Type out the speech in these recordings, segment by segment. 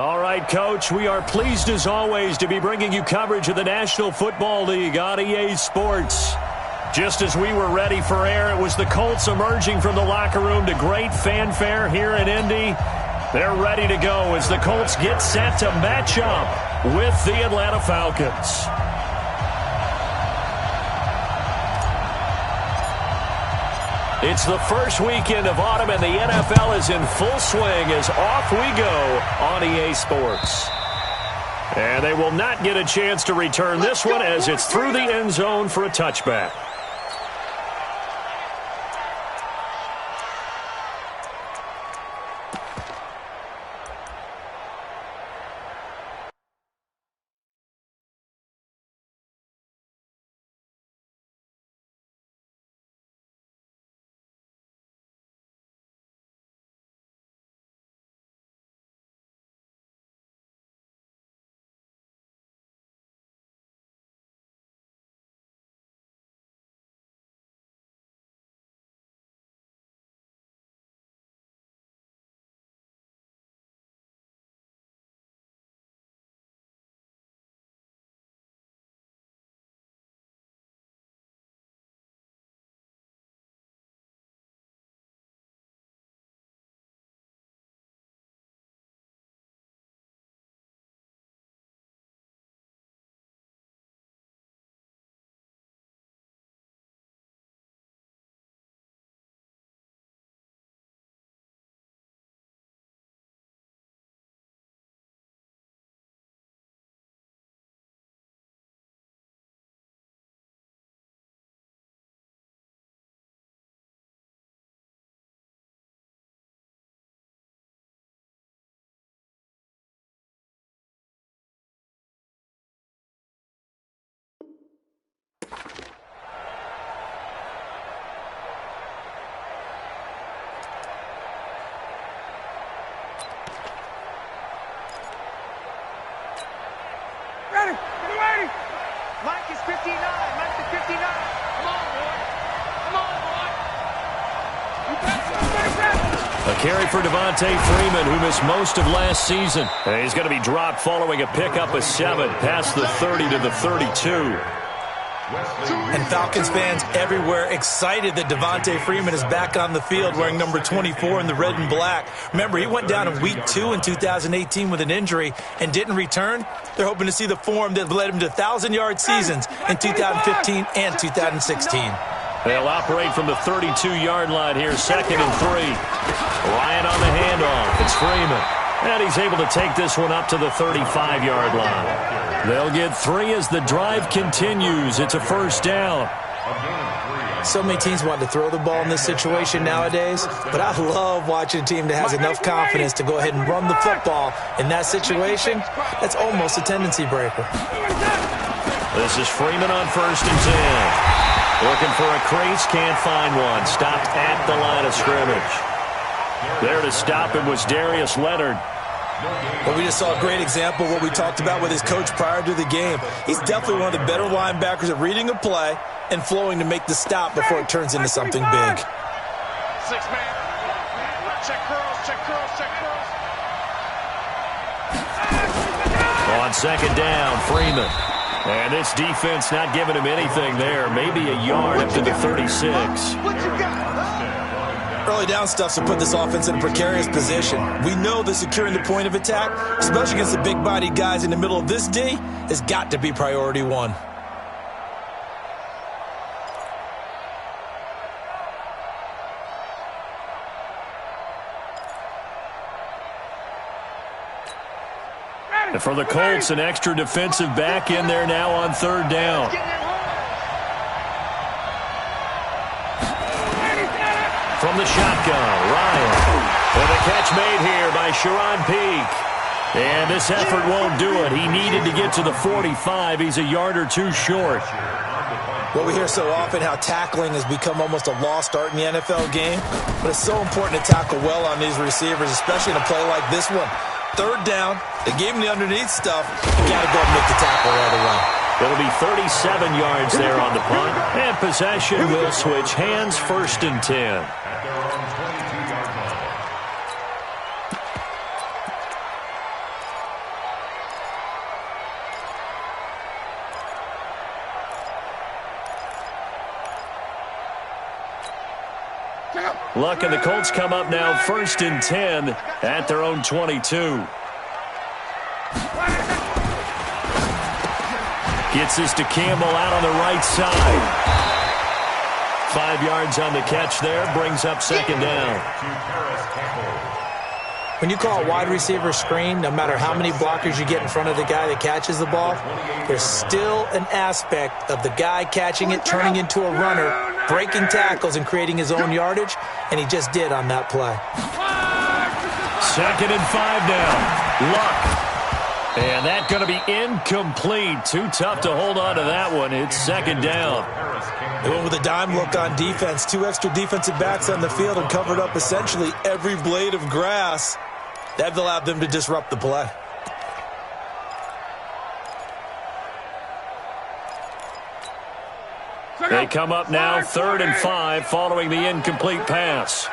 All right, Coach, we are pleased as always to be bringing you coverage of the National Football League on EA Sports. Just as we were ready for air, it was the Colts emerging from the locker room to great fanfare here in Indy. They're ready to go as the Colts get set to match up with the Atlanta Falcons. It's the first weekend of autumn, and the NFL is in full swing as off we go on EA Sports. And they will not get a chance to return this one as it's through the end zone for a touchback. Mike is 59. Mike is 59. Come on, boy. Come on, boy. A carry for Devontae Freeman, who missed most of last season. And he's going to be dropped following a pickup of 7 past the 30 to the 32. And Falcons fans everywhere excited that Devontae Freeman is back on the field wearing number 24 in the red and black. Remember, he went down in Week 2 in 2018 with an injury and didn't return. They're hoping to see the form that led him to 1,000-yard seasons in 2015 and 2016. They'll operate from the 32-yard line here, 2nd and 3. Ryan on the handoff. It's Freeman. And he's able to take this one up to the 35-yard line. They'll get 3 as the drive continues. It's a first down. So many teams want to throw the ball in this situation nowadays, but I love watching a team that has enough confidence to go ahead and run the football. In that situation, that's almost a tendency breaker. This is Freeman on 1st and 10. Looking for a crease, can't find one. Stopped at the line of scrimmage. There to stop him was Darius Leonard. Well, we just saw a great example of what we talked about with his coach prior to the game. He's definitely one of the better linebackers at reading a play and flowing to make the stop before it turns into something big. 6-man. Check curls, check curls, check curls. On 2nd down, Freeman. And this defense not giving him anything there. Maybe a yard up to the 36. What you got? Early down stuff to put this offense in a precarious position. We know that securing the point of attack, especially against the big-bodied guys in the middle of this D, has got to be priority 1. And for the Colts, an extra defensive back in there now on 3rd down. From the shotgun, Ryan. And a catch made here by Sharon Peak. And this effort won't do it. He needed to get to the 45. He's a yard or 2 short. Well, we hear so often how tackling has become almost a lost art in the NFL game. But it's so important to tackle well on these receivers, especially in a play like this one. 3rd down, they gave him the underneath stuff. You got to go and make the tackle right away. It'll be 37 yards there on the punt. And possession will switch hands, 1st and 10. Luck and the Colts come up now 1st and 10 at their own 22. Gets this to Campbell out on the right side. 5 yards on the catch there, brings up 2nd down. When you call a wide receiver screen, no matter how many blockers you get in front of the guy that catches the ball, there's still an aspect of the guy catching it, turning into a runner, breaking tackles and creating his own yardage, and he just did on that play. 2nd and 5 now. Luck. And that's going to be incomplete. Too tough to hold on to that one. It's 2nd down. They went with a dime look on defense. 2 extra defensive backs on the field and covered up essentially every blade of grass. That allowed them to disrupt the play. They come up now 3rd and 5 following the incomplete pass.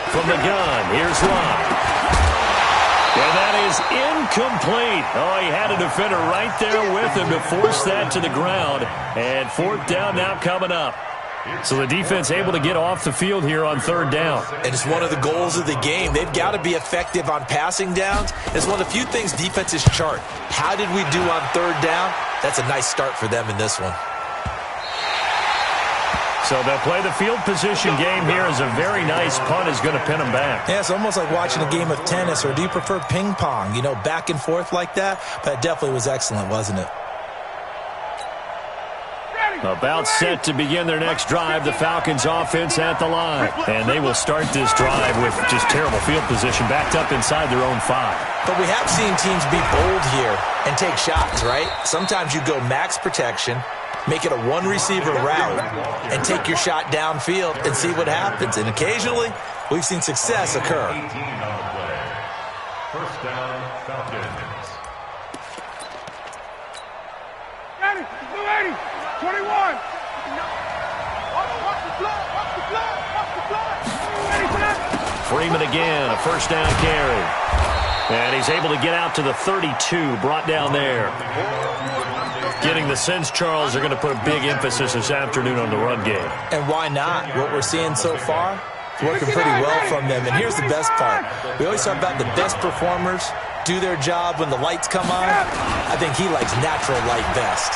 From the gun, here's Luck. And that is incomplete. Oh, he had a defender right there with him to force that to the ground. And 4th down now coming up. So the defense able to get off the field here on 3rd down. And it's one of the goals of the game. They've got to be effective on passing downs. It's one of the few things defenses chart. How did we do on 3rd down? That's a nice start for them in this one. So they'll play the field position game here as a very nice punt is going to pin them back. Yeah, it's almost like watching a game of tennis, or do you prefer ping pong? You know, back and forth like that? But it definitely was excellent, wasn't it? About set to begin their next drive, the Falcons offense at the line. And they will start this drive with just terrible field position, backed up inside their own 5. But we have seen teams be bold here and take shots, right? Sometimes you go max protection, make it a one-receiver route, and take your shot downfield and see what happens. And occasionally, we've seen success occur. 1st down, Falcons. 21. Freeman again, a 1st down carry. And he's able to get out to the 32, brought down there. Getting the sense, Charles, are going to put a big emphasis this afternoon on the run game. And why not? What we're seeing so far, it's working pretty well from them. And here's the best part. We always talk about the best performers do their job when the lights come on. I think he likes natural light best.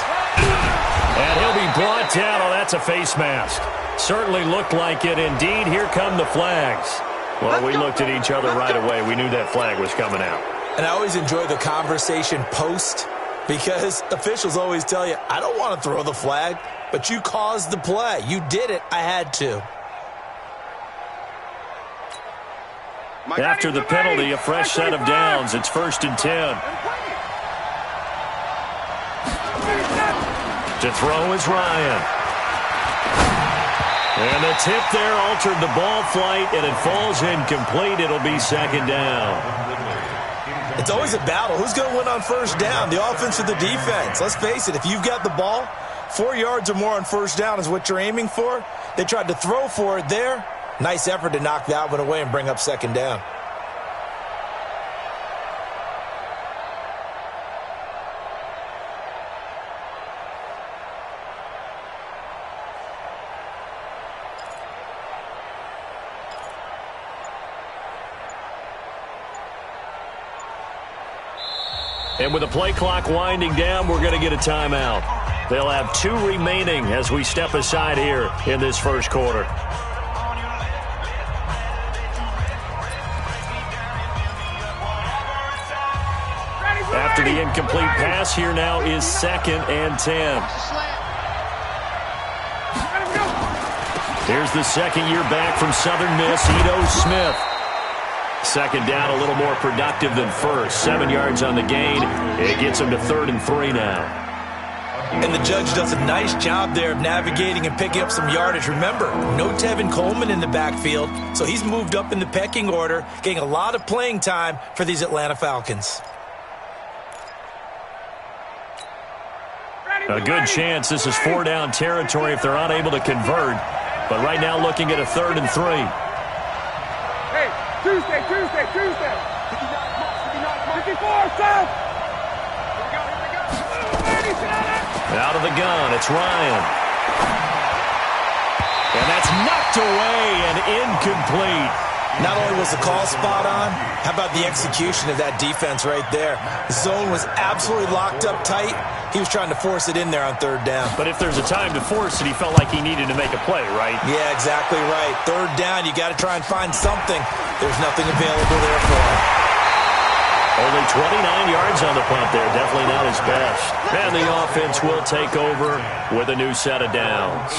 And he'll be brought down. Oh, that's a face mask. Certainly looked like it. Indeed, here come the flags. Well, we looked at each other right away. We knew that flag was coming out. And I always enjoy the conversation post, because officials always tell you, I don't want to throw the flag, but you caused the play. You did it. I had to. After the penalty, a fresh set of downs. It's 1st and 10. To throw is Ryan. And the tip there altered the ball flight, and it falls incomplete. It'll be 2nd down. It's always a battle. Who's going to win on 1st down, the offense or the defense? Let's face it, if you've got the ball, 4 yards or more on 1st down is what you're aiming for. They tried to throw for it there. Nice effort to knock that one away and bring up 2nd down. And with the play clock winding down, we're going to get a timeout. They'll have 2 remaining as we step aside here in this 1st quarter. After the incomplete pass, here now is 2nd and 10. Here's the 2nd-year back from Southern Miss, Ito Smith. 2nd down, a little more productive than 1st. 7 yards on the gain. It gets him to 3rd and 3 now. And the judge does a nice job there of navigating and picking up some yardage. Remember, no Tevin Coleman in the backfield, so he's moved up in the pecking order, getting a lot of playing time for these Atlanta Falcons. A good chance this is 4-down territory if they're unable to convert. But right now looking at a 3rd and 3. Hey, Tuesday. 54, South. Out of the gun, it's Ryan. knocked away and incomplete. Not only was the call spot on, how about the execution of that defense right there? The zone was absolutely locked up tight. He was trying to force it in there on third down. But if there's a time to force it, he felt like he needed to make a play, right? Yeah, exactly right. Third down, you got to try and find something. There's nothing available there for him. Only 29 yards on the punt there. Definitely not his best. And the offense will take over with a new set of downs.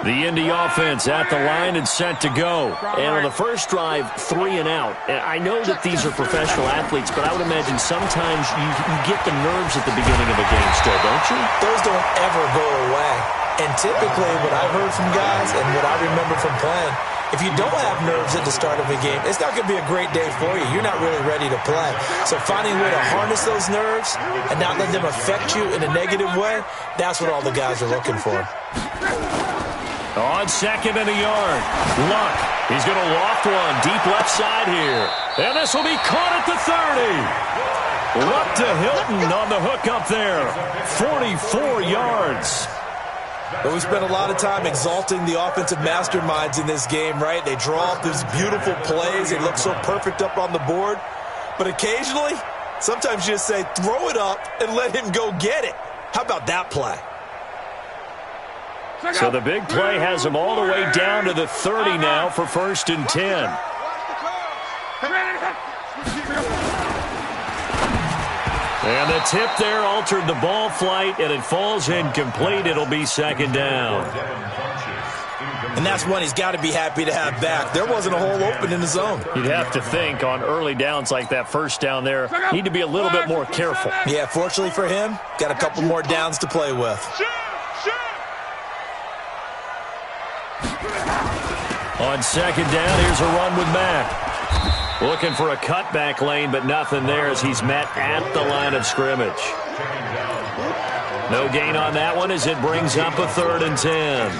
The Indy offense at the line and set to go. And on the first drive, 3 and out. And I know that these are professional athletes, but I would imagine sometimes you get the nerves at the beginning of a game still, don't you? Those don't ever go away. And typically what I've heard from guys and what I remember from playing, if you don't have nerves at the start of a game, it's not going to be a great day for you. You're not really ready to play. So finding a way to harness those nerves and not let them affect you in a negative way, that's what all the guys are looking for. On second and a yard, Luck. He's going to loft one deep left side here. And this will be caught at the 30. Luck to Hilton on the hook up there. 44 yards. But we spent a lot of time exalting the offensive masterminds in this game, right? They draw up these beautiful plays. They look so perfect up on the board. But occasionally, sometimes you just say, throw it up and let him go get it. How about that play? So the big play has him all the way down to the 30 now for 1st and 10. And the tip there altered the ball flight, and it falls incomplete. It'll be 2nd down. And that's one he's got to be happy to have back. There wasn't a hole open in the zone. You'd have to think on early downs like that, first down there, need to be a little bit more careful. Yeah, fortunately for him, got a couple more downs to play with. On 2nd down, here's a run with Mack. Looking for a cutback lane, but nothing there as he's met at the line of scrimmage. No gain on that one as it brings up a 3rd and 10.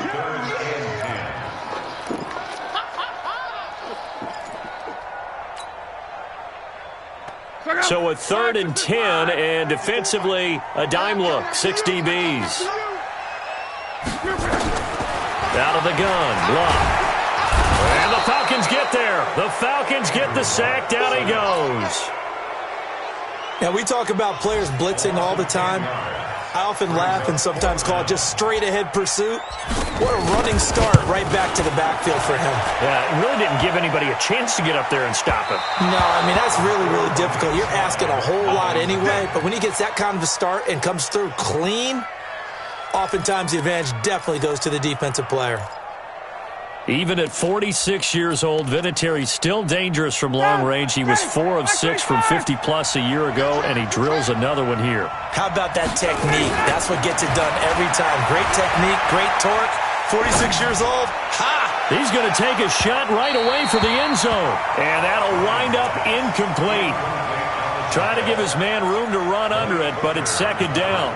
So a 3rd and 10, and defensively, a dime look, 6 DBs. Out of the gun, Luck. And the Falcons get there. The Falcons get the sack. Down he goes. Now, we talk about players blitzing all the time. I often laugh and sometimes call it just straight-ahead pursuit. What a running start right back to the backfield for him. Yeah, it really didn't give anybody a chance to get up there and stop him. No, I mean, that's really, really difficult. You're asking a whole lot anyway, but when he gets that kind of a start and comes through clean, oftentimes the advantage definitely goes to the defensive player. Even at 46 years old, Vinatieri's still dangerous from long range. He was 4 of 6 from 50-plus a year ago, and he drills another one here. How about that technique? That's what gets it done every time. Great technique, great torque. 46 years old. Ha! He's going to take a shot right away for the end zone, and that'll wind up incomplete. Trying to give his man room to run under it, but it's 2nd down.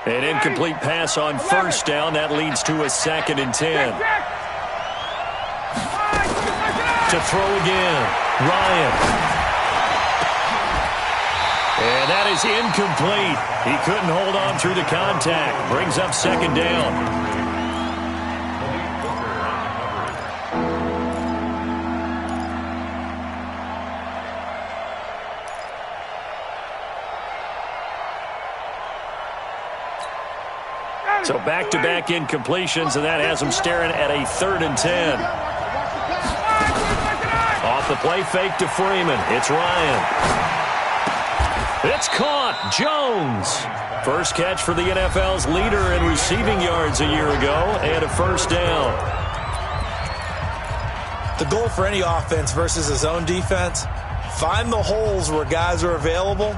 An incomplete pass on 1st down. That leads to a 2nd and 10. To throw again, Ryan. And that is incomplete. He couldn't hold on through the contact. Brings up 2nd down. So back-to-back incompletions, and that has him staring at a 3rd and 10. Off the play fake to Freeman. It's Ryan. It's caught. Jones. First catch for the NFL's leader in receiving yards a year ago, and a 1st down. The goal for any offense versus a zone defense, find the holes where guys are available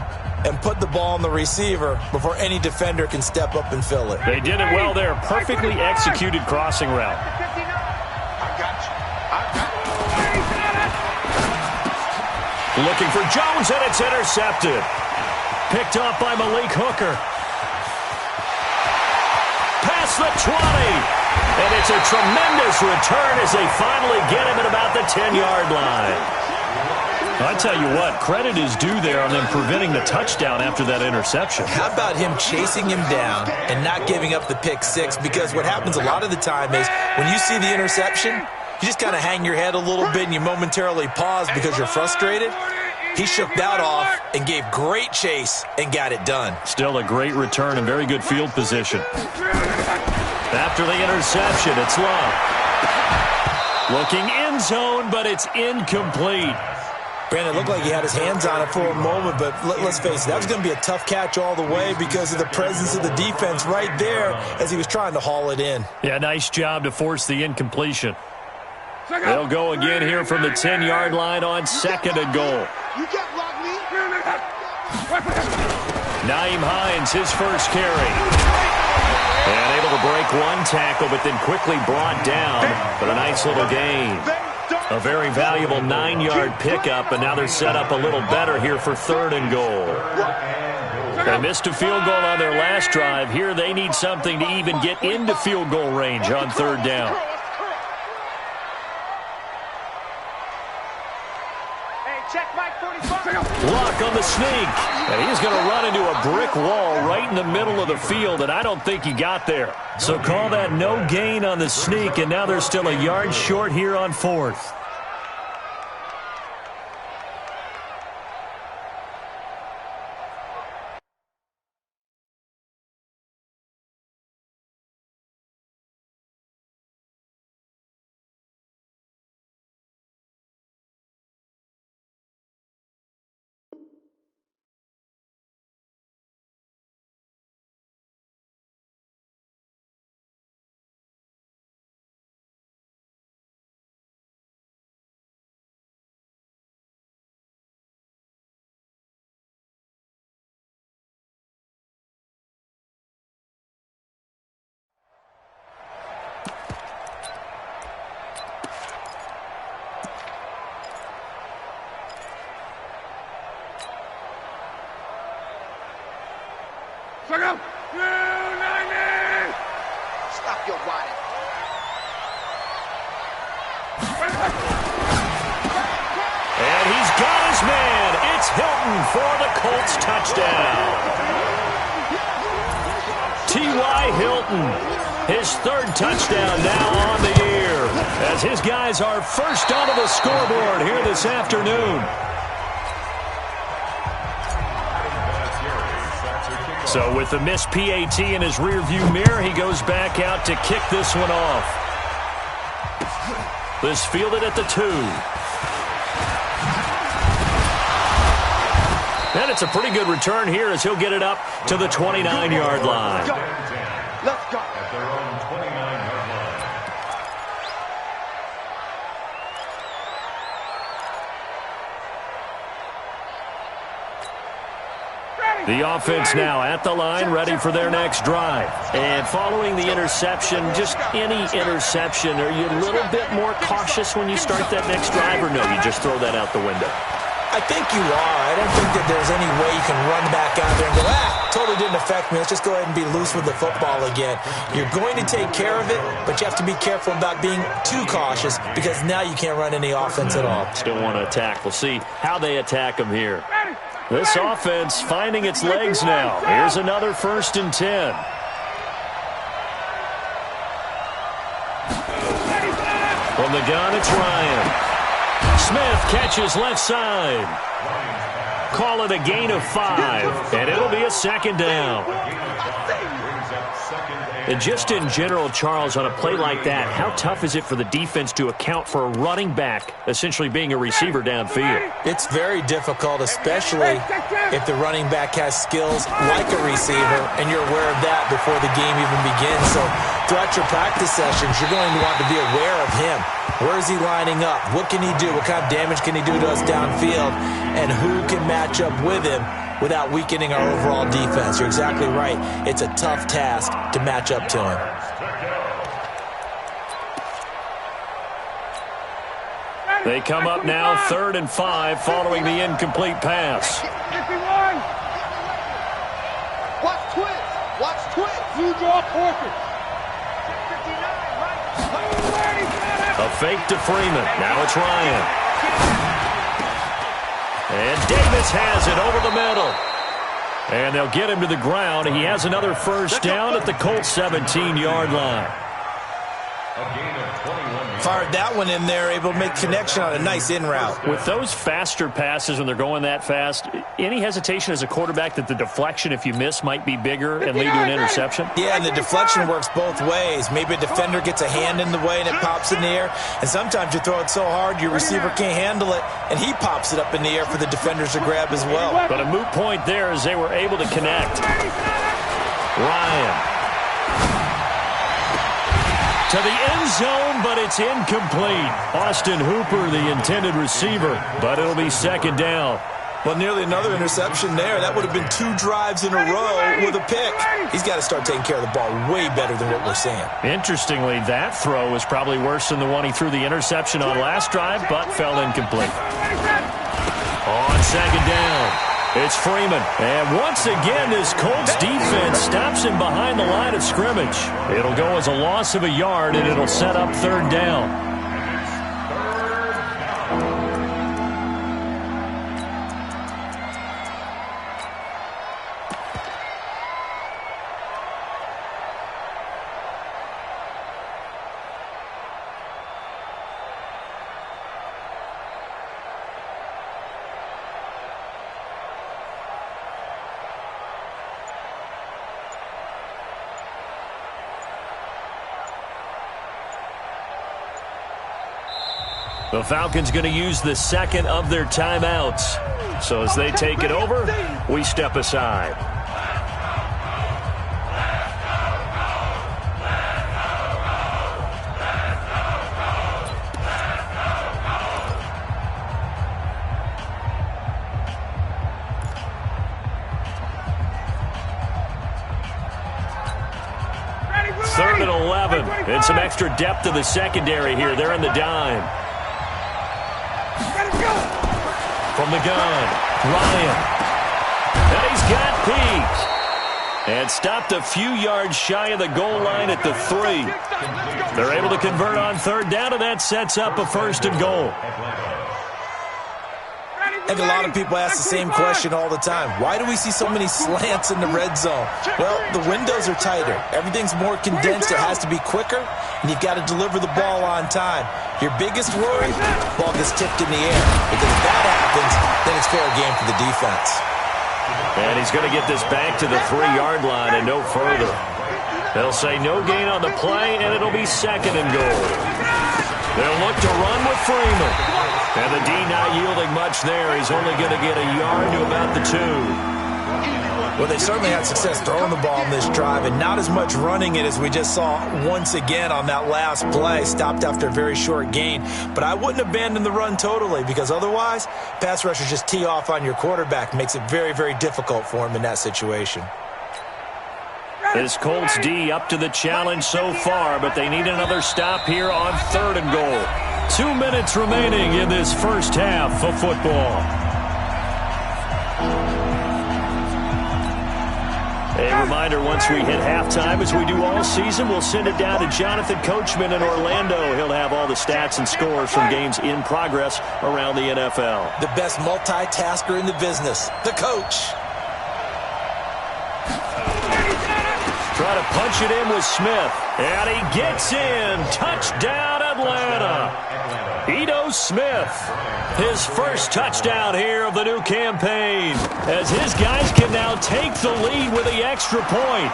and put the ball on the receiver before any defender can step up and fill it. They did it well there. Perfectly executed crossing route. Looking for Jones, and it's intercepted. Picked off by Malik Hooker. Past the 20. And it's a tremendous return as they finally get him at about the 10-yard line. I tell you what, credit is due there on them preventing the touchdown after that interception. How about him chasing him down and not giving up the pick six? Because what happens a lot of the time is when you see the interception, you just kind of hang your head a little bit and you momentarily pause because you're frustrated. He shook that off and gave great chase and got it done. Still a great return and very good field position. After the interception, it's Love. Looking end zone, but it's incomplete. Brandon, it looked like he had his hands on it for a moment, but let's face it, that was going to be a tough catch all the way because of the presence of the defense right there as he was trying to haul it in. Yeah, nice job to force the incompletion. They'll go again here from the 10-yard line on 2nd and goal. Naeem Hines, his first carry. And able to break one tackle, but then quickly brought down for a nice little gain. A very valuable 9-yard pickup, and now they're set up a little better here for 3rd and goal. They missed a field goal on their last drive. Here they need something to even get into field goal range on 3rd down. Check Mike 45. Lock on the sneak. And he's going to run into a brick wall right in the middle of the field, and I don't think he got there. So call that no gain on the sneak, and now they're still a yard short here on 4th. Stop your whining. And he's got his man. It's Hilton for the Colts touchdown. T.Y. Hilton, his 3rd touchdown now on the year, as his guys are first onto the scoreboard here this afternoon. So with the missed PAT in his rearview mirror, he goes back out to kick this one off. This fielded at the 2. And it's a pretty good return here as he'll get it up to the 29-yard line. Let's go. At their own 29-yard line. The offense now at the line, ready for their next drive. And following the interception, just any interception, are you a little bit more cautious when you start that next drive, or no, you just throw that out the window? I think you are. I don't think that there's any way you can run back out there and go, totally didn't affect me. Let's just go ahead and be loose with the football again. You're going to take care of it, but you have to be careful about being too cautious because now you can't run any offense at all. Still want to attack. We'll see how they attack him here. This offense finding its legs now. Here's another 1st and 10. From the gun, it's Ryan. Smith catches left side. Call it a gain of 5, and it'll be a 2nd down. And just in general, Charles, on a play like that, how tough is it for the defense to account for a running back essentially being a receiver downfield? It's very difficult, especially if the running back has skills like a receiver, and you're aware of that before the game even begins. So throughout your practice sessions, you're going to want to be aware of him. Where is he lining up? What can he do? What kind of damage can he do to us downfield? And who can match up with him without weakening our overall defense? You're exactly right. It's a tough task to match up to him. They come up now 3rd and 5 following the incomplete pass. 51. Watch twist. Watch twist. You draw focus. 59, right. A fake to Freeman. Now it's Ryan. And Davis has it over the middle. And they'll get him to the ground. He has another first down at the Colts 17-yard line. Fired that one in there, able to make connection on a nice in route. With those faster passes when they're going that fast, any hesitation as a quarterback that the deflection, if you miss, might be bigger and lead to an interception? Yeah, and the deflection works both ways. Maybe a defender gets a hand in the way and it pops in the air. And sometimes you throw it so hard your receiver can't handle it, and he pops it up in the air for the defenders to grab as well. But a moot point there as they were able to connect. Ryan. To the end zone, but it's incomplete. Austin Hooper, the intended receiver, but it'll be second down. Well, nearly another interception there. That would have been 2 drives in a row with a pick. He's got to start taking care of the ball way better than what we're seeing. Interestingly, that throw was probably worse than the one he threw the interception on last drive, but fell incomplete. On second down, it's Freeman. And once again, this Colts defense stops him behind the line of scrimmage. It'll go as a loss of a yard, and it'll set up third down. The Falcons going to use the second of their timeouts. So as they take it over, we step aside. Third and 11. And some extra depth to the secondary here. They're in the dime. From the gun, Ryan. And he's got Peake. And stopped a few yards shy of the goal line at the 3. They're able to convert on third down, and that sets up a first and goal. I think a lot of people ask the same question all the time. Why do we see so many slants in the red zone? Well, the windows are tighter. Everything's more condensed. It has to be quicker, and you've got to deliver the ball on time. Your biggest worry, ball gets tipped in the air. Because if that happens, then it's fair game for the defense. And he's going to get this back to the 3-yard line and no further. They'll say no gain on the play, and it'll be second and goal. They'll look to run with Freeman. And the D not yielding much there. He's only going to get a yard to about the 2. Well, they certainly had success throwing the ball in this drive, and not as much running it as we just saw once again on that last play. Stopped after a very short gain. But I wouldn't abandon the run totally, because otherwise, pass rushers just tee off on your quarterback. Makes it very, very difficult for him in that situation. This Colts D up to the challenge so far, but they need another stop here on third and goal. 2 minutes remaining in this first half of football. A reminder, once we hit halftime, as we do all season, we'll send it down to Jonathan Coachman in Orlando. He'll have all the stats and scores from games in progress around the NFL. The best multitasker in the business, the coach. Try to punch it in with Smith. And he gets in. Touchdown, Atlanta. Ito Smith, his first touchdown here of the new campaign, as his guys can now take the lead with the extra point.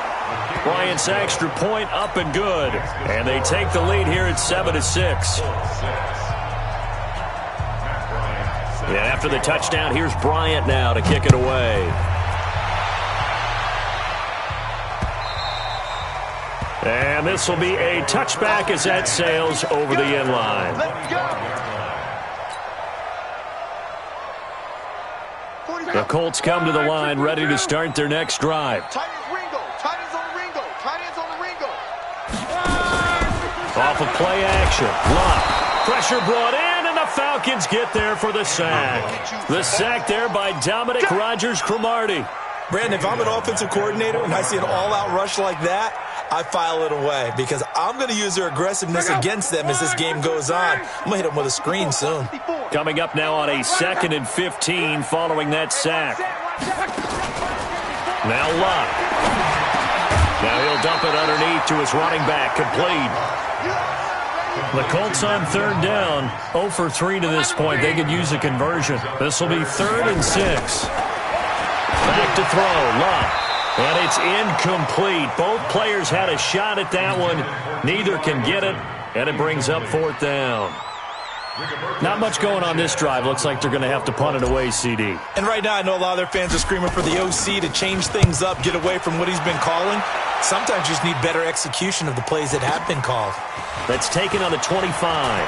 Bryant's extra point up and good. And they take the lead here at 7-6. And after the touchdown, here's Bryant now to kick it away. And this will be a touchback as that sails over the end line. The Colts come to the line, ready to start their next drive. Off of play action. Luck. Pressure brought in, and the Falcons get there for the sack. The sack there by Dominic Rodgers-Cromartie. Brandon, if I'm an offensive coordinator and I see an all-out rush like that, I file it away because I'm going to use their aggressiveness against them as this game goes on. I'm going to hit them with a screen soon. Coming up now on a 2nd and 15 following that sack. Now Luck. Now he'll dump it underneath to his running back, complete. The Colts on 3rd down, 0 for 3 to this point. They could use a conversion. This will be 3rd and 6. Back to throw, Luck. And it's incomplete. Both players had a shot at that one. Neither can get it, and it brings up 4th down. Not much going on this drive. Looks like they're going to have to punt it away, CD. And right now I know a lot of their fans are screaming for the OC to change things up, get away from what he's been calling. Sometimes you just need better execution of the plays that have been called. That's taken on the 25.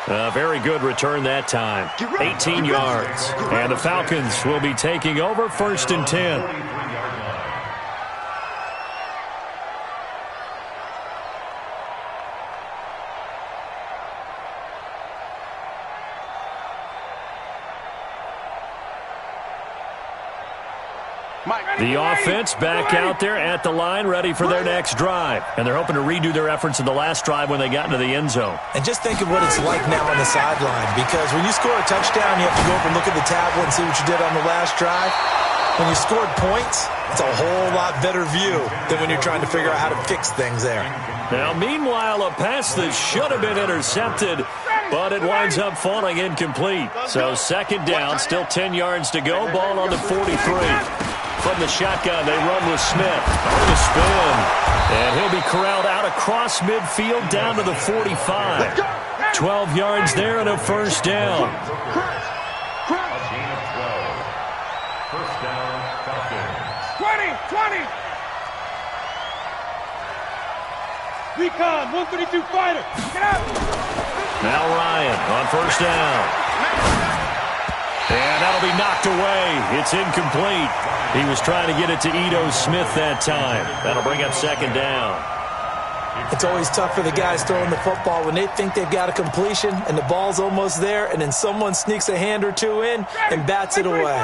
A very good return that time. 18 yards. And the Falcons will be taking over 1st and 10. The offense back out there at the line, ready for their next drive. And they're hoping to redo their efforts in the last drive when they got into the end zone. And just think of what it's like now on the sideline, because when you score a touchdown, you have to go over and look at the tablet and see what you did on the last drive. When you scored points, it's a whole lot better view than when you're trying to figure out how to fix things there. Now, meanwhile, a pass that should have been intercepted, but it winds up falling incomplete. So 2nd down, still 10 yards to go, ball on the 43. From the shotgun, they run with Smith. On the spin. And he'll be corralled out across midfield down to the 45. 12 yards there and a 1st down. A gain of 12. 1st down, Falcons. 20. Recon, 132 fighter. Get out. Now Ryan on 1st down. And that'll be knocked away. It's incomplete. He was trying to get it to Ito Smith that time. That'll bring up 2nd down. It's always tough for the guys throwing the football when they think they've got a completion and the ball's almost there, and then someone sneaks a hand or two in and bats it away.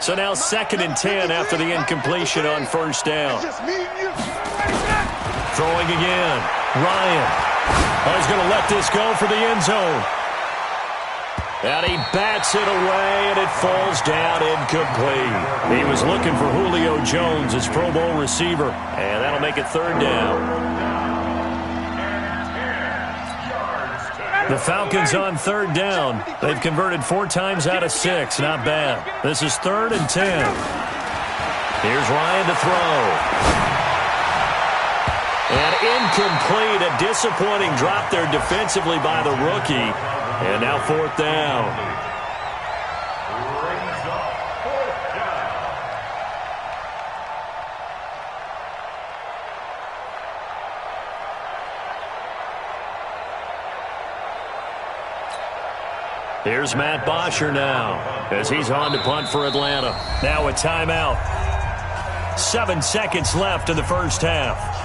So now 2nd and 10 after the incompletion on 1st down. Throwing again. Ryan. Oh, he's going to let this go for the end zone. And he bats it away, and it falls down incomplete. He was looking for Julio Jones, his Pro Bowl receiver, and that'll make it 3rd down. The Falcons on 3rd down. They've converted 4 times out of 6. Not bad. This is 3rd and 10. Here's Ryan to throw. And incomplete. A disappointing drop there defensively by the rookie. And now 4th down. Brings up 4th down. Here's Matt Bosher now as he's on to punt for Atlanta. Now a timeout. 7 seconds left in the 1st half.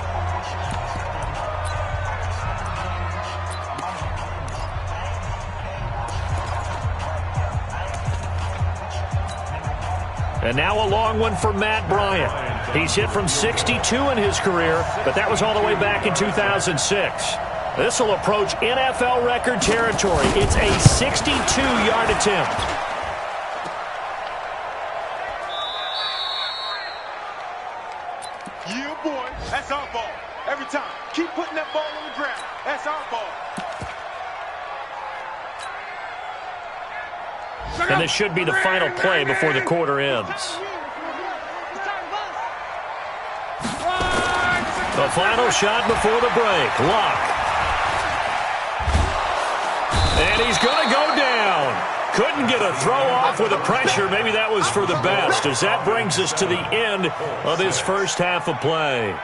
And now a long one for Matt Bryant. He's hit from 62 in his career, but that was all the way back in 2006. This will approach NFL record territory. It's a 62-yard attempt. Yeah, boy. That's our ball. Every time. Keep putting that ball on the ground. That's our ball. And this should be the final play before the quarter ends. The final shot before the break. Luck. And he's going to go down. Couldn't get a throw off with the pressure. Maybe that was for the best, as that brings us to the end of this 1st half of play.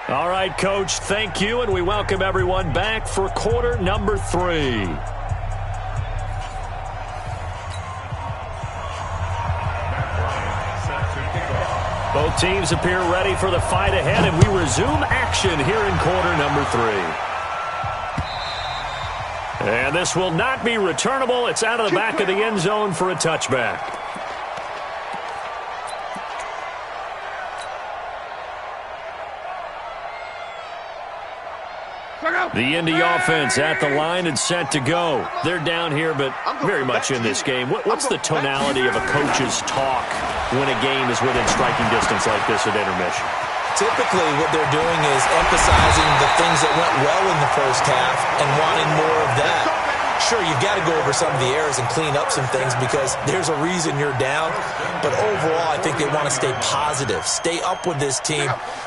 All right, Coach, thank you, and we welcome everyone back for quarter number 3. Both teams appear ready for the fight ahead, and we resume action here in quarter number 3. And this will not be returnable. It's out of the back of the end zone for a touchback. The Indy offense at the line and set to go. They're down here, but very much in this game. What's the tonality of a coach's talk when a game is within striking distance like this at intermission? Typically, what they're doing is emphasizing the things that went well in the first half and wanting more of that. Sure, you've got to go over some of the errors and clean up some things because there's a reason you're down. But overall, I think they want to stay positive, stay up with this team.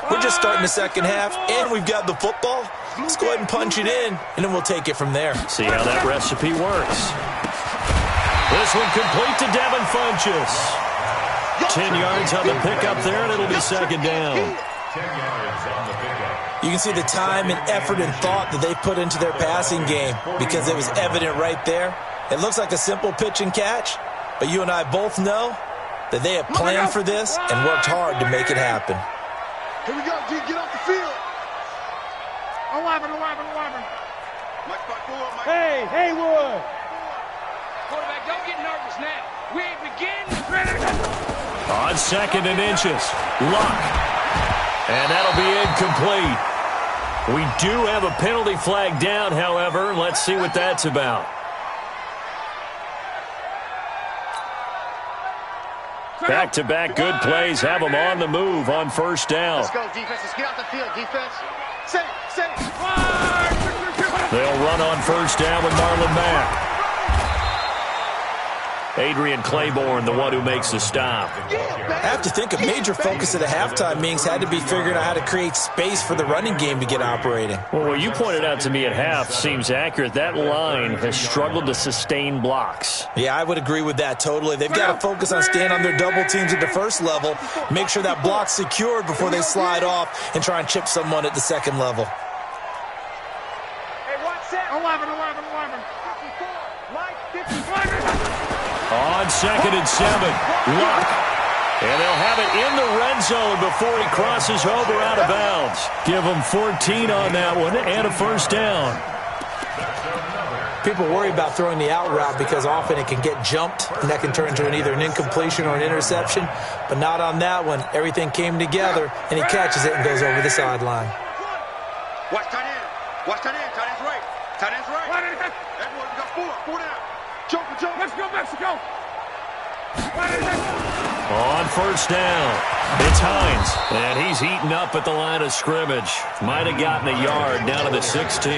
We're just starting the second half, and we've got the football. Let's go ahead and punch it in, and then we'll take it from there. See how that recipe works. This one complete to Devin Funchess. 10 yards on the pickup there, and it'll be second down. 10 yards on the pickup. You can see the time and effort and thought that they put into their passing game because it was evident right there. It looks like a simple pitch and catch, but you and I both know that they have planned for this and worked hard to make it happen. Here we go, G. Get off the field. 11. Hey, Haywood. Quarterback, don't get nervous now. We ain't beginning. On second and inches, Luck. And that'll be incomplete. We do have a penalty flag down, however. Let's see what that's about. Back-to-back good plays have them on the move on first down. Let's go, defense. Let's get off the field, defense. Say. They'll run on first down with Marlon Mack. Adrian Claiborne, the one who makes the stop. I have to think a major focus of the halftime meetings had to be figuring out how to create space for the running game to get operating. Well, what you pointed out to me at half seems accurate. That line has struggled to sustain blocks. Yeah, I would agree with that totally. They've got to focus on staying on their double teams at the first level, make sure that block's secured before they slide off and try and chip someone at the second level. Hey, what's that? 11. 54. Mike, 55. On second and 7, Luck. And they'll have it in the red zone before he crosses over out of bounds. Give him 14 on that one and a first down. People worry about throwing the out route because often it can get jumped, and that can turn into either an incompletion or an interception. But not on that one. Everything came together, and he catches it and goes over the sideline. Watch tight end. Tight end's right. Edward, we got 4 down. Jump. Let's go, Mexico. On first down, it's Hines, and he's eaten up at the line of scrimmage. Might have gotten a yard down to the 16.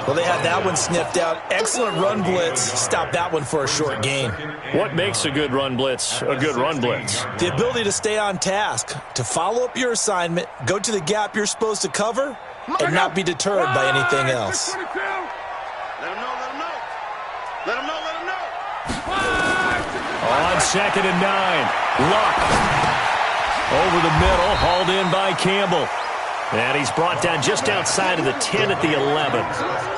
Well, they had that one sniffed out. Excellent run blitz. Stop that one for a short gain. What makes a good run blitz a good run blitz? The ability to stay on task, to follow up your assignment, go to the gap you're supposed to cover, and not be deterred by anything else. Let him know. On second and 9, Luck. Over the middle, hauled in by Campbell. And he's brought down just outside of the 10 at the 11.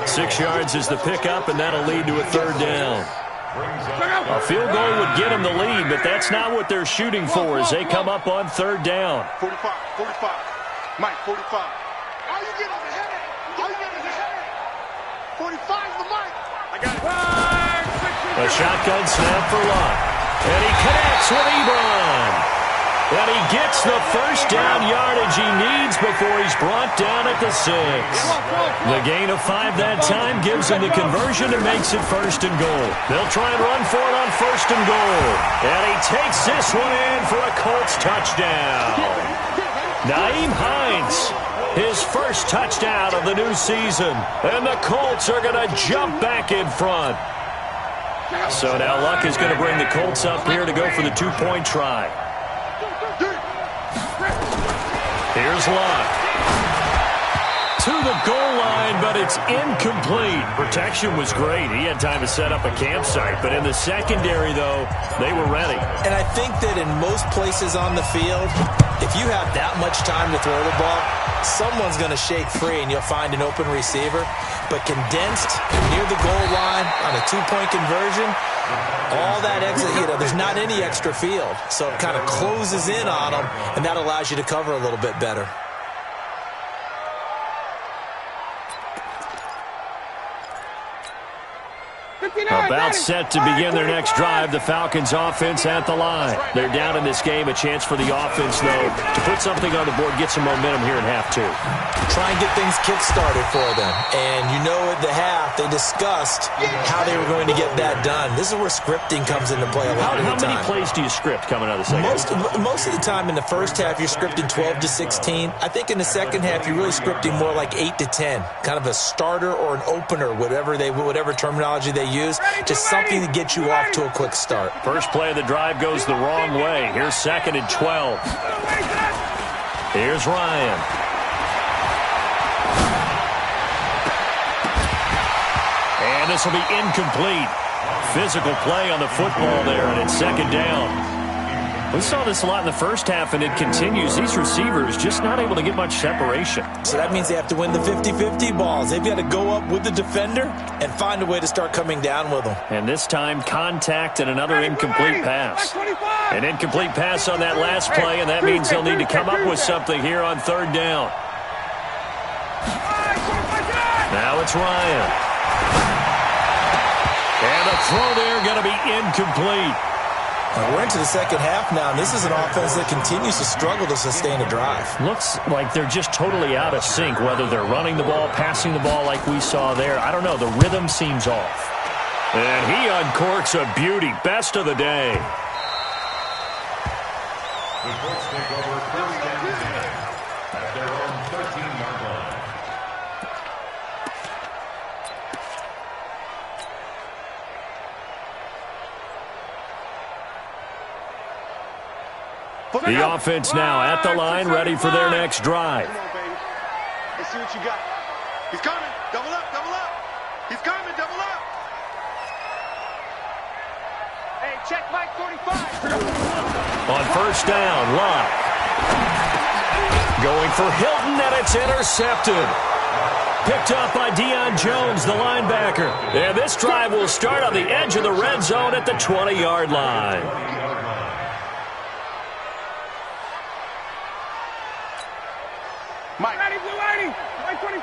6 yards is the pickup, and that'll lead to a third down. A field goal would get him the lead, but that's not what they're shooting for as they come up on third down. 45. Mike, 45. All you get is a headache. 45's the mic. I got it. A shotgun snap for Luck. And he connects with Ebron. And he gets the first down yardage he needs before he's brought down at the 6. The gain of 5 that time gives him the conversion and makes it first and goal. They'll try and run for it on first and goal. And he takes this one in for a Colts touchdown. Nyheim Hines, his first touchdown of the new season. And the Colts are going to jump back in front. So now Luck is going to bring the Colts up here to go for the 2-point try. Here's Luck. To the goal line, but it's incomplete. Protection was great. He had time to set up a campsite. But in the secondary, though, they were ready. And I think that in most places on the field, if you have that much time to throw the ball, someone's going to shake free and you'll find an open receiver. But condensed near the goal line on a 2-point conversion, all that exit, there's not any extra field. So it kind of closes in on them, and that allows you to cover a little bit better. About set to begin their next drive, the Falcons offense at the line. They're down in this game. A chance for the offense, though, to put something on the board, get some momentum here in half two. Try and get things kick-started for them. And you know at the half, they discussed how they were going to get that done. This is where scripting comes into play a lot of the time. How many plays do you script coming out of the second? Most of the time in the first half, you're scripting 12 to 16. I think in the second half, you're really scripting more like 8 to 10. Kind of a starter or an opener, whatever terminology they use. Just something to get you off to a quick start. First play of the drive goes the wrong way. Here's 2nd and 12. Here's Ryan. And this will be incomplete. Physical play on the football there, and it's 2nd down. We saw this a lot in the first half, and it continues. These receivers just not able to get much separation. So that means they have to win the 50-50 balls. They've got to go up with the defender and find a way to start coming down with them. And this time, contact and another incomplete pass. An incomplete pass on that last play, and that means they'll need to come up with something here on 3rd down. Now it's Ryan. And the throw there going to be incomplete. We're into the second half now, and this is an offense that continues to struggle to sustain a drive. Looks like they're just totally out of sync, whether they're running the ball, passing the ball like we saw there. I don't know. The rhythm seems off. And he uncorks a beauty. Best of the day. The Colts take over 3rd and 10 at their own 13-yard line. The offense now at the line, ready for their next drive. Come on, baby. Let's see what you got. He's coming. Double up, double up. He's coming, double up. Hey, check Mike 45. On 1st down, Locke. Going for Hilton, and it's intercepted. Picked up by Deion Jones, the linebacker. And this drive will start on the edge of the red zone at the 20-yard line. Mike. Ready, blue 80. Mike 25.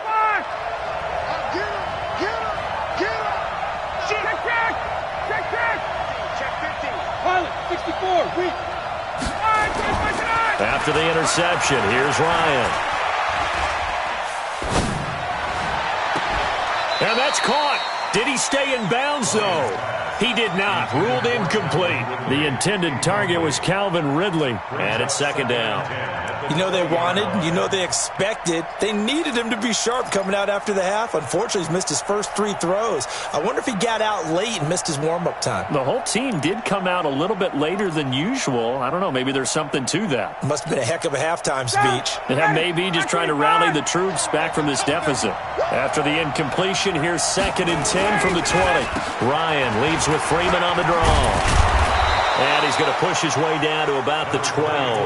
Get him, get him, get him. Check, check. Check, check. Check 15. Pilot, 64. Weak. After the interception, here's Ryan. And that's caught. Did he stay in bounds, though? He did not. Ruled incomplete. The intended target was Calvin Ridley. And it's 2nd down. You know they wanted, you know they expected. They needed him to be sharp coming out after the half. Unfortunately, he's missed his first 3 throws. I wonder if he got out late and missed his warm-up time. The whole team did come out a little bit later than usual. I don't know, maybe there's something to that. Must have been a heck of a halftime speech. Yeah, maybe just trying to rally the troops back from this deficit. After the incompletion, here's 2nd and 10 from the 20. Ryan leaves with Freeman on the draw. And he's going to push his way down to about the 12.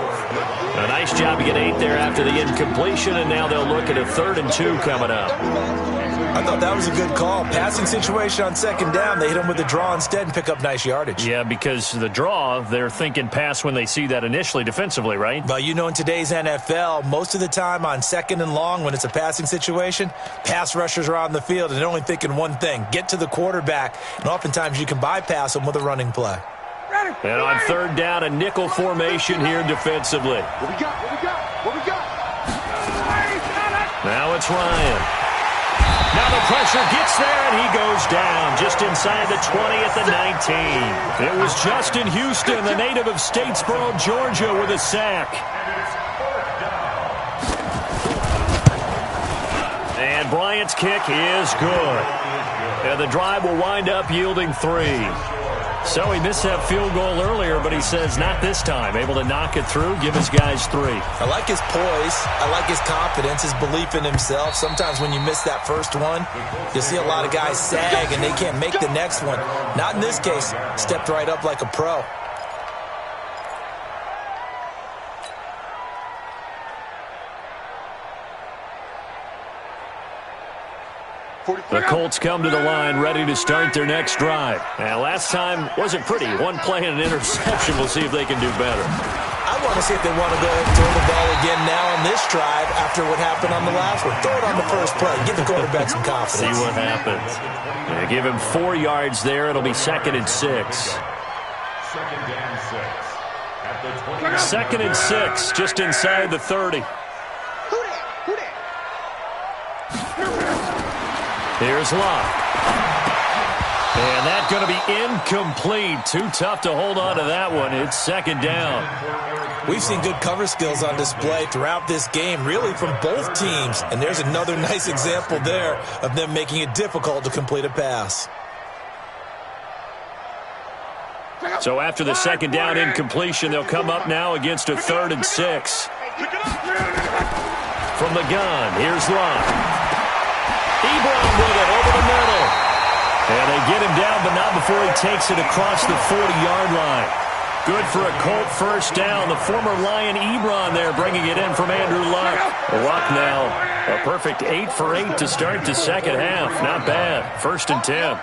A nice job to get 8 there after the incompletion, and now they'll look at a 3rd and 2 coming up. I thought that was a good call. Passing situation on 2nd down. They hit him with a draw instead and pick up nice yardage. Yeah, because the draw, they're thinking pass when they see that initially defensively, right? But you know in today's NFL, most of the time on 2nd and long when it's a passing situation, pass rushers are on the field and they're only thinking one thing, get to the quarterback. And oftentimes you can bypass them with a running play. And on 3rd down, a nickel formation here defensively. What we got? What we got? What we got? Now it's Ryan. Now the pressure gets there, and he goes down just inside the 20 at the 19. It was Justin Houston, the native of Statesboro, Georgia, with a sack. And Bryant's kick is good. And the drive will wind up yielding 3. So he missed that field goal earlier, but he says not this time. Able to knock it through, give his guys 3. I like his poise. I like his confidence, his belief in himself. Sometimes when you miss that first one, you see a lot of guys sag and they can't make the next one. Not in this case. Stepped right up like a pro. The Colts come to the line ready to start their next drive. And last time wasn't pretty. One play and an interception. We'll see if they can do better. I want to see if they want to go ahead and throw the ball again now on this drive after what happened on the last one. Throw it on the first play. Give the quarterback some confidence. See what happens. Yeah, give him 4 yards there. It'll be 2nd and 6. 2nd and 6. At the 20. 2nd and 6, just inside the 30. Here's Locke. And that's going to be incomplete. Too tough to hold on to that one. It's 2nd down. We've seen good cover skills on display throughout this game, really from both teams. And there's another nice example there of them making it difficult to complete a pass. So after the 2nd down incompletion, they'll come up now against a 3rd and 6. From the gun, here's Locke. Ebron with it over the middle. And they get him down, but not before he takes it across the 40-yard line. Good for a Colt first down. The former Lion Ebron there bringing it in from Andrew Luck. Luck now a perfect 8 for 8 to start the second half. Not bad. 1st and 10.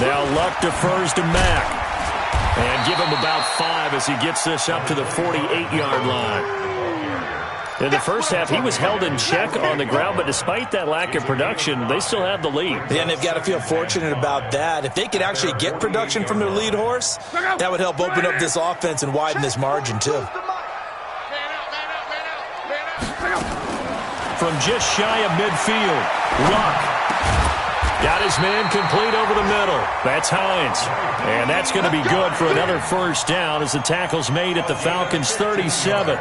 Now Luck defers to Mack. And give him about 5 as he gets this up to the 48-yard line. In the first half, he was held in check on the ground, but despite that lack of production, they still have the lead. Yeah, and they've got to feel fortunate about that. If they could actually get production from their lead horse, that would help open up this offense and widen this margin, too. From just shy of midfield, Luck got his man complete over the middle. That's Hines. And that's going to be good for another first down as the tackle's made at the Falcons' 37.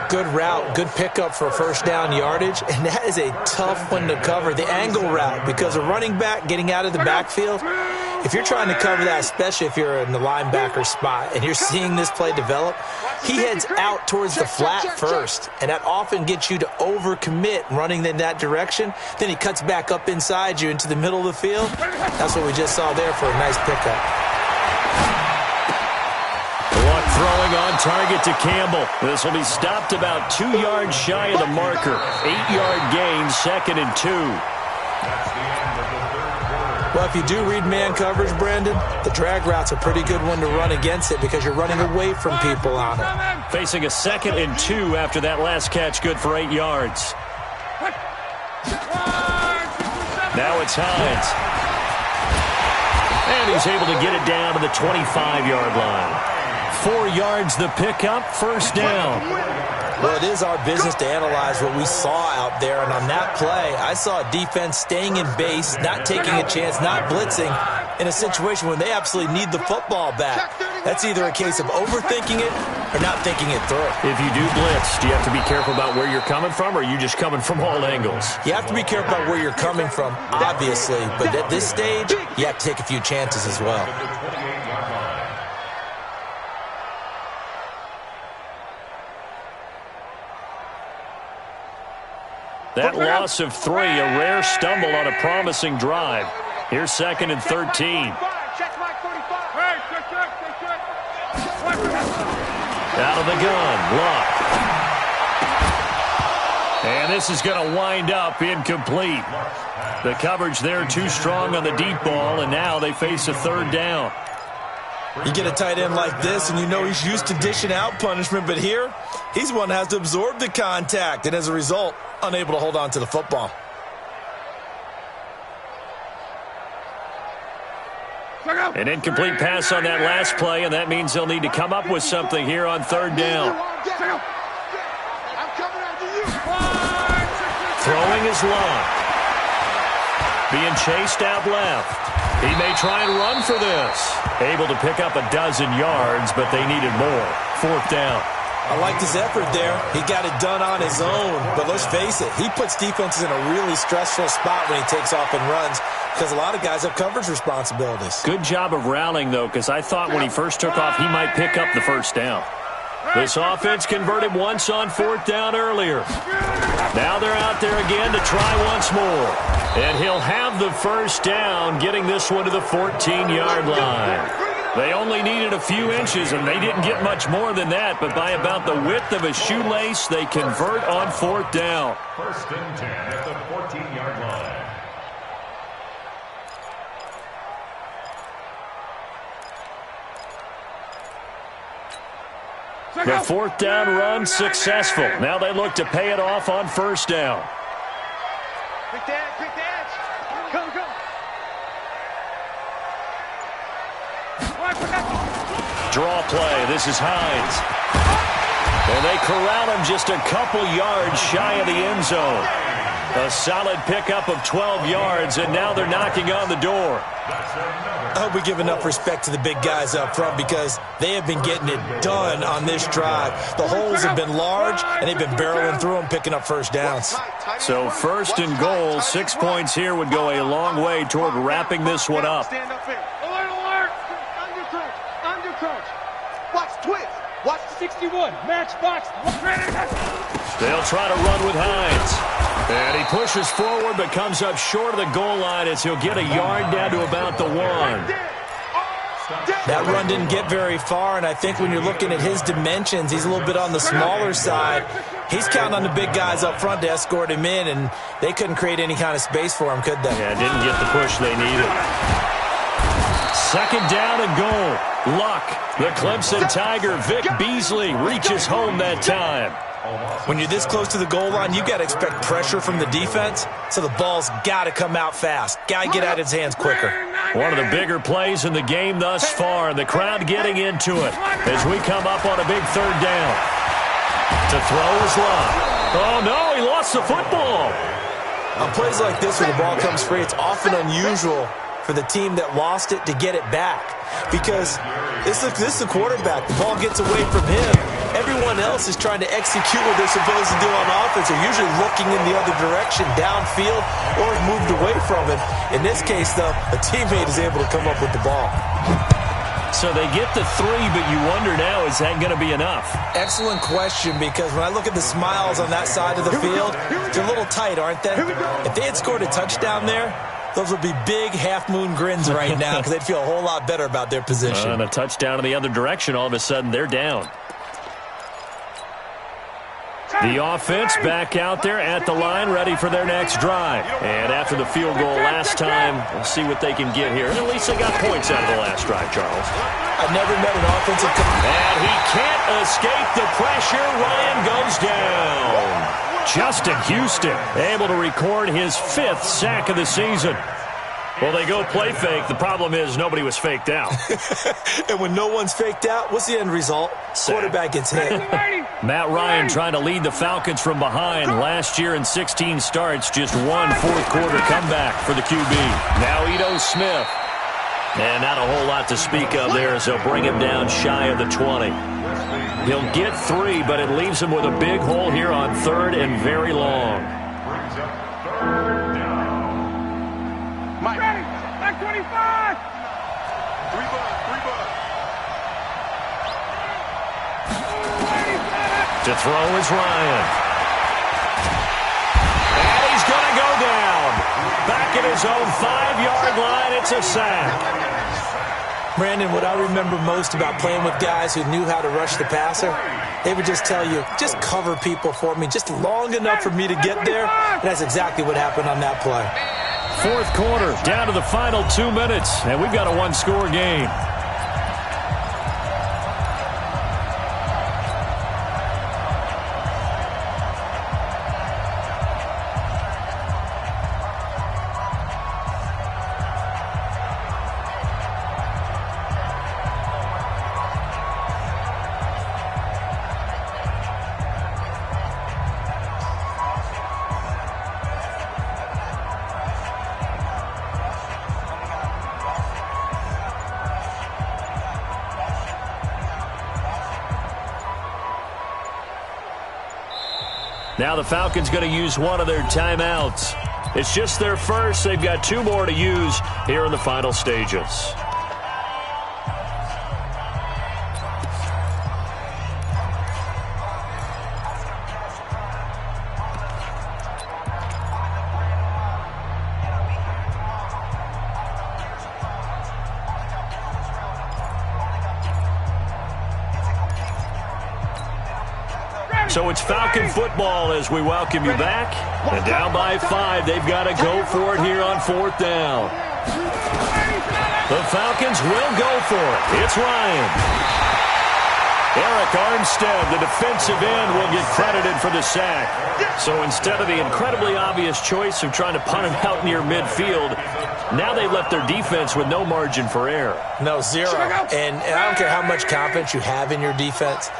Good route, good pickup for first down yardage, and that is a tough one to cover, the angle route, because a running back getting out of the backfield, if you're trying to cover that, especially if you're in the linebacker spot and you're seeing this play develop, he heads out towards the flat first, and that often gets you to overcommit running in that direction. Then he cuts back up inside you into the middle of the field. That's what we just saw there for a nice pickup. Luck throwing on target to Campbell. This will be stopped about 2 yards shy of the marker. 8-yard gain, 2nd and 2. Well, if you do read man coverage, Brandon, the drag route's a pretty good one to run against it because you're running away from people on it. Facing a 2nd and 2 after that last catch, good for 8 yards. Now it's Hines. And he's able to get it down to the 25-yard line. 4 yards the pickup, first down. Well, it is our business to analyze what we saw out there, and on that play, I saw a defense staying in base, not taking a chance, not blitzing, in a situation where they absolutely need the football back. That's either a case of overthinking it or not thinking it through. If you do blitz, do you have to be careful about where you're coming from, or are you just coming from all angles? You have to be careful about where you're coming from, obviously, but at this stage, you have to take a few chances as well. That loss of 3, a rare stumble on a promising drive. Here's 2nd and 13. Out of the gun, Luck. And this is going to wind up incomplete. The coverage there too strong on the deep ball, and now they face a 3rd down. You get a tight end like this, and you know he's used to dishing out punishment, but here, he's one that has to absorb the contact, and as a result, unable to hold on to the football. An incomplete pass on that last play, and that means they'll need to come up with something here on 3rd down. Throwing is Long. Being chased out left. He may try and run for this. Able to pick up a 12 yards, but they needed more. 4th down. I liked his effort there. He got it done on his own. But let's face it, he puts defenses in a really stressful spot when he takes off and runs because a lot of guys have coverage responsibilities. Good job of rallying, though, because I thought when he first took off, he might pick up the first down. This offense converted once on 4th down earlier. Now they're out there again to try once more. And he'll have the first down, getting this one to the 14-yard line. They only needed a few inches, and they didn't get much more than that, but by about the width of a shoelace, they convert on 4th down. 1st and 10 at the 14-yard line. The fourth down run successful. Now they look to pay it off on first down. Quick dance. Come. Draw play. This is Hines. And they corral him just a couple yards shy of the end zone. A solid pickup of 12 yards, and now they're knocking on the door. I hope we give enough respect to the big guys up front because they have been getting it done on this drive. The holes have been large, and they've been barreling through them, picking up first downs. So first and goal, 6 points here would go a long way toward wrapping this one up. Alert! Undercrouch. Watch twist. Watch 61. Match box. They'll try to run with Hines. And he pushes forward but comes up short of the goal line as he'll get a yard down to about the 1. That run didn't get very far, and I think when you're looking at his dimensions, he's a little bit on the smaller side. He's counting on the big guys up front to escort him in, and they couldn't create any kind of space for him, could they? Yeah, didn't get the push they needed. Second down and goal. Luck. The Clemson Tiger, Vic Beasley, reaches home that time. When you're this close to the goal line, you got to expect pressure from the defense, so the ball's got to come out fast. Got to get out of his hands quicker. One of the bigger plays in the game thus far, and the crowd getting into it as we come up on a big third down. To throw is Luck. Oh, no, he lost the football. On plays like this where the ball comes free, it's often unusual for the team that lost it to get it back because this is the quarterback. The ball gets away from him. Everyone else is trying to execute what they're supposed to do on offense. They're usually looking in the other direction, downfield, or have moved away from it. In this case, though, a teammate is able to come up with the ball. So they get the 3, but you wonder now, is that going to be enough? Excellent question, because when I look at the smiles on that side of the field, they're a little tight, aren't they? If they had scored a touchdown there, those would be big half-moon grins right now because they'd feel a whole lot better about their position. And a touchdown in the other direction, all of a sudden they're down. The offense back out there at the line, ready for their next drive. And after the field goal last time, we'll see what they can get here. And at least they got points out of the last drive, Charles. I've never met an offensive... And he can't escape the pressure. Ryan goes down. Justin Houston able to record his 5th sack of the season. Well, they go play fake. The problem is nobody was faked out. And when no one's faked out, what's the end result? Quarterback gets hit. Matt Ryan trying to lead the Falcons from behind. Last year in 16 starts, just one fourth-quarter comeback for the QB. Now Ito Smith. And not a whole lot to speak of there as they'll bring him down shy of the 20. He'll get 3, but it leaves him with a big hole here on 3rd and very long. Mike. Back 25. 3 bucks. To throw is Ryan. And he's going to go down. Back at his own 5-yard line, it's a sack. Brandon, what I remember most about playing with guys who knew how to rush the passer, they would just tell you, just cover people for me, just long enough for me to get there. And that's exactly what happened on that play. Fourth quarter, down to the final 2 minutes, and we've got a one-score game. Now the Falcons going to use one of their timeouts. It's just their first. They've got 2 more to use here in the final stages. So it's Falcon football as we welcome you back. And down by 5, they've got to go for it here on 4th down. The Falcons will go for it. It's Ryan. Eric Armstead, the defensive end, will get credited for the sack. So instead of the incredibly obvious choice of trying to punt him out near midfield, now they left their defense with no margin for error. No, zero. And I don't care how much confidence you have in your defense.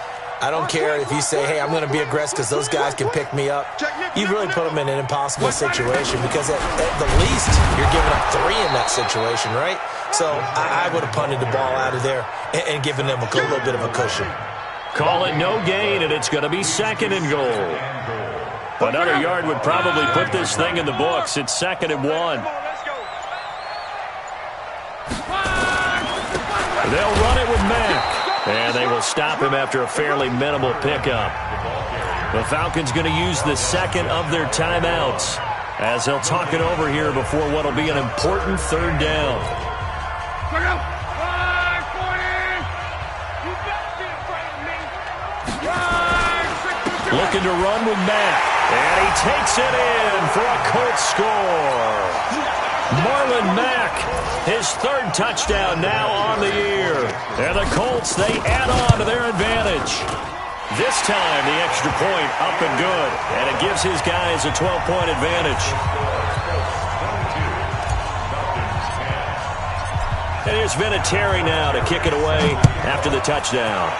I don't care if you say, hey, I'm going to be aggressive because those guys can pick me up. You really put them in an impossible situation because at the least you're giving up 3 in that situation, right? So I would have punted the ball out of there and given them a little bit of a cushion. Call it no gain, and it's going to be 2nd and goal. Another yard would probably put this thing in the books. It's 2nd and 1. They'll run it with Mack. And they will stop him after a fairly minimal pickup. The Falcons going to use the 2nd of their timeouts as they'll talk it over here before what will be an important 3rd down. Looking to run with Mack. And he takes it in for a Colts score. Marlon Mack, his 3rd touchdown now on the year. And the Colts, they add on to their advantage. This time, the extra point up and good. And it gives his guys a 12-point advantage. And here's Vinatieri now to kick it away after the touchdown.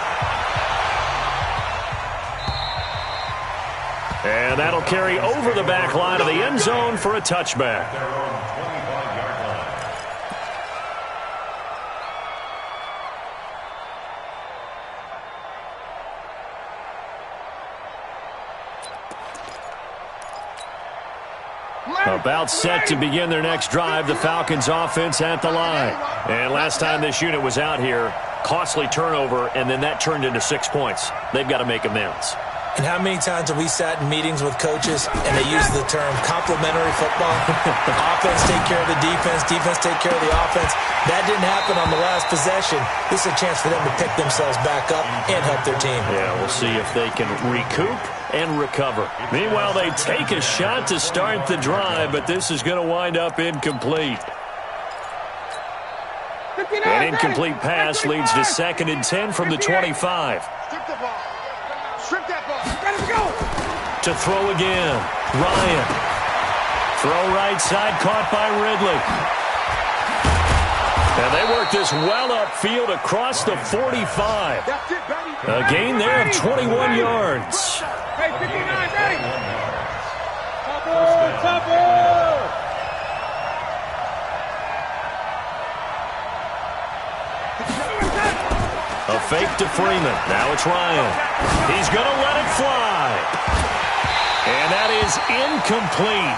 And that'll carry over the back line of the end zone for a touchback. About set to begin their next drive, the Falcons offense at the line. And last time this unit was out here, costly turnover, and then that turned into 6 points. They've got to make amends. And how many times have we sat in meetings with coaches and they use the term complementary football? Offense take care of the defense, defense take care of the offense. That didn't happen on the last possession. This is a chance for them to pick themselves back up and help their team. Yeah, we'll see if they can recoup and recover. Meanwhile, they take a shot to start the drive, but this is going to wind up incomplete. An incomplete pass leads to 2nd and 10 from the 25. To throw again. Ryan. Throw right side, caught by Ridley. And they work this well upfield across the 45. A gain there of 21 yards. Hey, 59, hey! A fake to Freeman. Now it's Ryan. He's going to let it fly. And that is incomplete.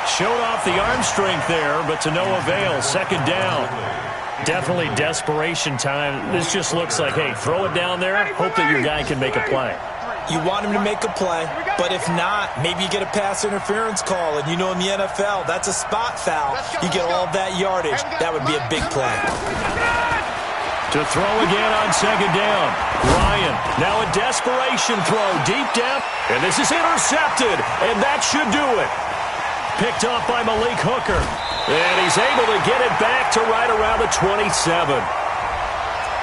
Showed off the arm strength there, but to no avail. 2nd down. Definitely desperation time. This just looks like, hey, throw it down there. Hope that your guy can make a play. You want him to make a play, but if not, maybe you get a pass interference call, and you know in the NFL, that's a spot foul. You get all that yardage. That would be a big play. To throw again on 2nd down. Ryan, now a desperation throw deep down. And this is intercepted, and that should do it. Picked off by Malik Hooker. And he's able to get it back to right around the 27.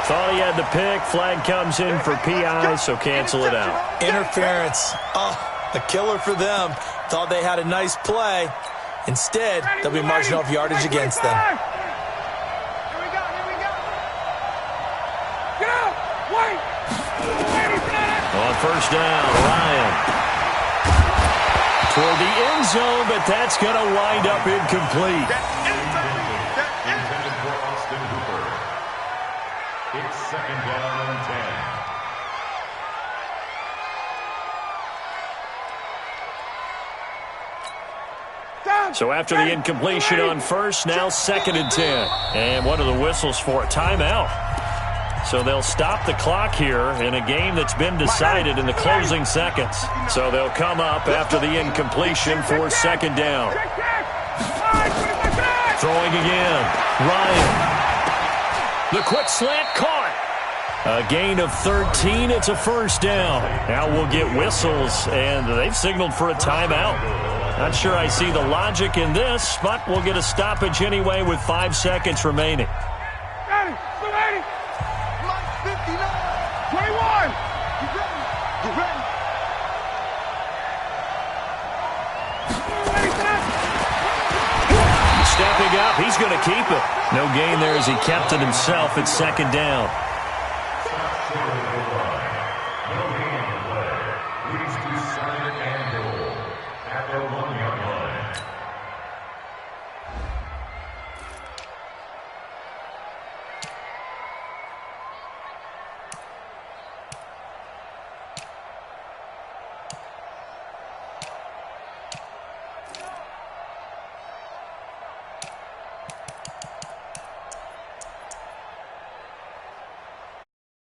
Thought he had the pick. Flag comes in for PI, so cancel it out. Interference. Oh, a killer for them. Thought they had a nice play. Instead, they'll be marching off yardage against them. On 1st down, Ryan. Toward the end zone, but that's going to wind up incomplete. Intended for Austin Hooper. It's 2nd down and 10. So after the incompletion on 1st, now 2nd and 10. And one of the whistles for a timeout. So they'll stop the clock here in a game that's been decided in the closing seconds. So they'll come up after the incompletion for 2nd down. Throwing again. Ryan. The quick slant caught. A gain of 13. It's a 1st down. Now we'll get whistles, and they've signaled for a timeout. Not sure I see the logic in this, but we'll get a stoppage anyway with 5 seconds remaining. 21! Stepping up, he's going to keep it. No gain there as he kept it himself at second down.